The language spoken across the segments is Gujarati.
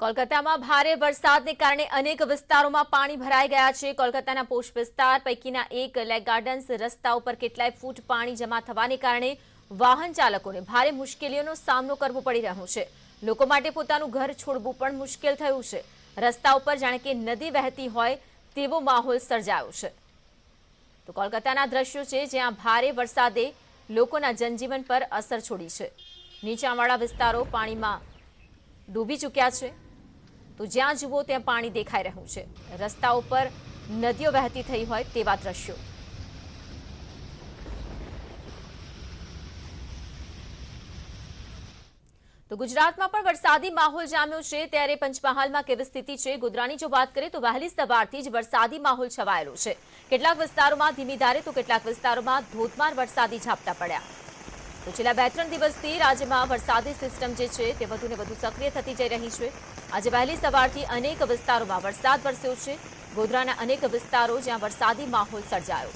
કોલકાતામાં ભારે વરસાદને કારણે અનેક વિસ્તારોમાં પાણી ભરાઈ ગયા છે। કોલકાતાના પોશ વિસ્તાર પૈકીના એક લેક ગાર્ડન્સ રસ્તા ઉપર કેટલાય ફૂટ પાણી જમા થવાને કારણે વાહન ચાલકોને ભારે મુશ્કેલીઓનો સામનો કરવો પડી રહ્યો છે। લોકો માટે પોતાનું ઘર છોડવું પણ મુશ્કેલ થયું છે। રસ્તા ઉપર જાણે કે નદી વહેતી હોય તેવો માહોલ સર્જાયો છે। તો કોલકાતાના દ્રશ્યો છે જ્યાં ભારે વરસાદે લોકોના જનજીવન પર અસર છોડી છે। નીચાણવાળા વિસ્તારો પાણીમાં ડૂબી ચૂક્યા છે। તો જ્યાં જુઓ ત્યાં પાણી દેખાઈ રહ્યું છે। રસ્તા ઉપર નદીઓ વહેતી થઈ હોય તેવા દ્રશ્યો। તો ગુજરાતમાં પણ વરસાદી માહોલ જામ્યો છે, ત્યારે પંચમહાલમાં કેવી સ્થિતિ છે ગોધરાની જો વાત કરીએ તો વહેલી સવારથી જ વરસાદી માહોલ છવાયેલો છે। કેટલાક વિસ્તારોમાં ધીમી ધારે તો કેટલાક વિસ્તારોમાં ધોધમાર વરસાદી ઝાપટા પડ્યા। તો છેલ્લા 2-3 દિવસથી રાજ્યમાં વરસાદી સિસ્ટમ જે છે તે વધુને વધુ સક્રિય થતી જઈ રહી છે। આજે વહેલી સવારથી અનેક વિસ્તારોમાં વરસાદ વરસ્યો છે। ગોધરાના અનેક વિસ્તારો જ્યાં વરસાદી માહોલ સર્જાયો।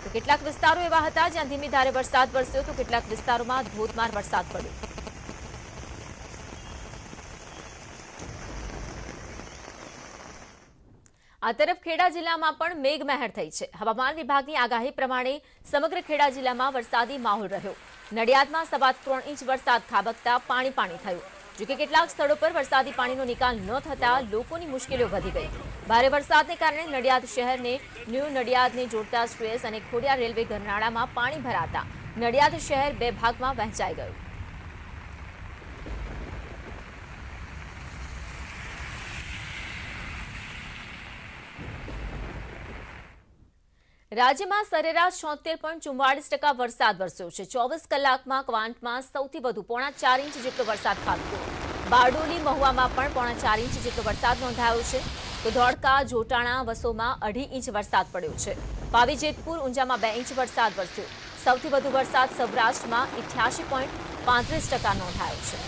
તો કેટલાક વિસ્તારો એવા હતા જ્યાં ધીમી ધારે વરસાદ વરસ્યો તો કેટલાક વિસ્તારોમાં ધોધમાર વરસાદ પડ્યો। આ તરફ ખેડા જિલ્લામાં પણ મેઘમહેર થઈ છે। હવામાન વિભાગની આગાહી પ્રમાણે સમગ્ર ખેડા જિલ્લામાં વરસાદી માહોલ રહ્યો। નડિયાદમાં 3.25 ઇંચ વરસાદ ખાબકતા પાણી થયું। જોકે કેટલાક સ્થળો પર વરસાદી પાણીનો નિકાલ ન થતા લોકોની મુશ્કેલીઓ વધી ગઈ। ભારે વરસાદને કારણે નડિયાદ શહેરને ન્યૂ નડિયાદને જોડતા સ્ટ્રેસ અને ખોડિયાર રેલવે ગરનાળામાં પાણી ભરાતા નડિયાદ શહેર 2 ભાગમાં વહેંચાઈ ગયું। રાજ્યમાં સરેરાશ 76.44% વરસાદ વરસ્યો છે। 24 કલાકમાં ક્વાંટમાં સૌથી વધુ 4.5 ઇંચ જેટલો વરસાદ ખાબક્યો। બારડોલી મહુવામાં પણ 4.5 ઇંચ જેટલો વરસાદ નોંધાયો છે। તો ધોળકા જોટાણા વસોમાં 2.5 ઇંચ વરસાદ પડ્યો છે। પાવી જેતપુર ઊંઝામાં 2 ઇંચ વરસાદ વરસ્યો। સૌથી વધુ વરસાદ સૌરાષ્ટ્રમાં 88.35% નોંધાયો છે।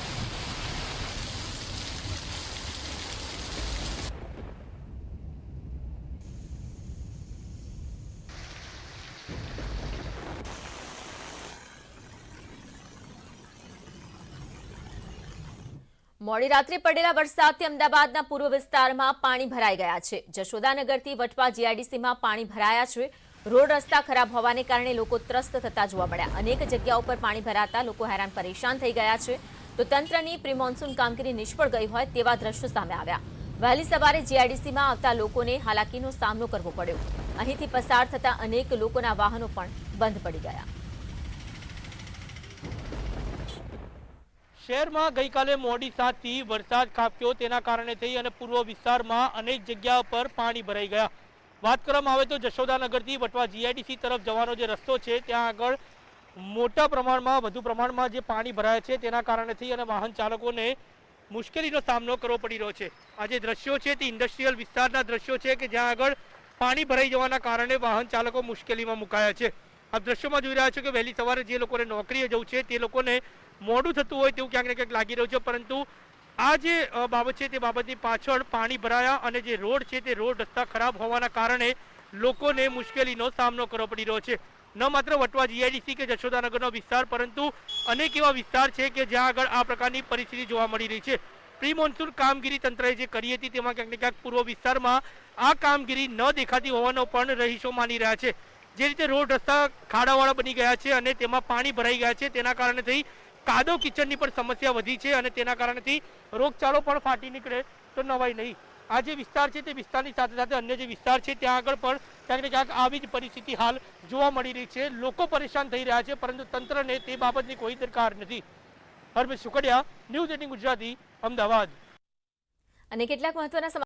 મોડી રાત્રે પડેલા વરસાદથી અમદાવાદના પૂર્વ વિસ્તારમાં પાણી ભરાઈ ગયા છે। જશોદાનગરથી વટવા જીઆઈડીસીમાં પાણી ભરાયા છે। રોડ રસ્તા ખરાબ હોવાને કારણે લોકો ત્રસ્ત થતા જોવા મળ્યા। અનેક જગ્યાઓ પર પાણી ભરાતા લોકો હેરાન પરેશાન થઈ ગયા છે। તો તંત્રની પ્રી મોન્સૂન કામગીરી નિષ્ફળ ગઈ હોય તેવા દ્રશ્યો સામે આવ્યા। વહેલી સવારે જીઆઈડીસીમાં આવતા લોકોને હાલાકીનો સામનો કરવો પડ્યો। અહીંથી પસાર થતા અનેક લોકોના વાહનો પણ બંધ પડી ગયા। શહેરમાં ગઈકાલે મોડી સાંજથી વરસાદ ખાબક્યો, તેના કારણે થઈ અને પૂર્વ વિસ્તારમાં અનેક જગ્યા પર પાણી ભરાઈ ગયા। વાત કરવામાં આવે તો જશોદાનગરથી વટવા જીઆઈડીસી તરફ જવાનો જે રસ્તો છે ત્યાં આગળ મોટા પ્રમાણમાં વધુ પ્રમાણમાં જે પાણી ભરાય છે તેના કારણે થઈ અને વાહન ચાલકોને મુશ્કેલીનો સામનો કરવો પડી રહ્યો છે। આ જે દ્રશ્યો છે તે ઇન્ડસ્ટ્રીયલ વિસ્તારના દ્રશ્યો છે કે જ્યાં આગળ પાણી ભરાઈ જવાના કારણે વાહન ચાલકો મુશ્કેલીમાં મુકાયા છે। આપ દ્રશ્યોમાં જોઈ રહ્યા છો કે વહેલી સવારે જે લોકોને નોકરીએ જવું છે તે લોકોને મોડું થતું હોય તેવું ક્યાંક ને ક્યાંક લાગી રહ્યું છે, પરંતુ આ જે બાબત છે તે બાબતની પાછળ પાણી ભરાયા અને જે રોડ છે તે રોડ રસ્તા ખરાબ હોવાના કારણે લોકોને મુશ્કેલીનો સામનો કરવો પડી રહ્યો છે। ન માત્ર વટવા જીઆઈડીસી કે જશોદાનગરનો વિસ્તાર, પરંતુ અનેક એવા વિસ્તાર છે કે જ્યાં આગળ આ પ્રકારની પરિસ્થિતિ જોવા મળી રહી છે। પ્રી મોન્સૂન કામગીરી તંત્રએ જે કરી હતી તેમાં ક્યાંક ને ક્યાંક પૂર્વ વિસ્તારમાં આ કામગીરી ન દેખાતી હોવાનો પણ રહીશો માની રહ્યા છે। જે રીતે રોડ રસ્તા ખાડાવાળા બની ગયા છે અને તેમાં પાણી ભરાઈ ગયા છે તેના કારણેથી કાદવ કિચડની પણ સમસ્યા વધી છે અને તેના કારણેથી રોગચાળો પણ ફાટી નીકળે તો નવાઈ નહીં। આ જે વિસ્તાર છે તે વિસ્તારની સાથે સાથે અન્ય જે વિસ્તાર છે ત્યાં આગળ પણ ક્યાંક ને ક્યાંક આવી જ પરિસ્થિતિ હાલ જોવા મળી રહી છે। લોકો પરેશાન થઈ રહ્યા છે, પરંતુ તંત્રને તે બાબતની કોઈ દરકાર નથી। હરમિત સુખડિયા, ન્યૂઝ 18 ગુજરાતી, અમદાવાદ। અને કેટલાક મહત્વના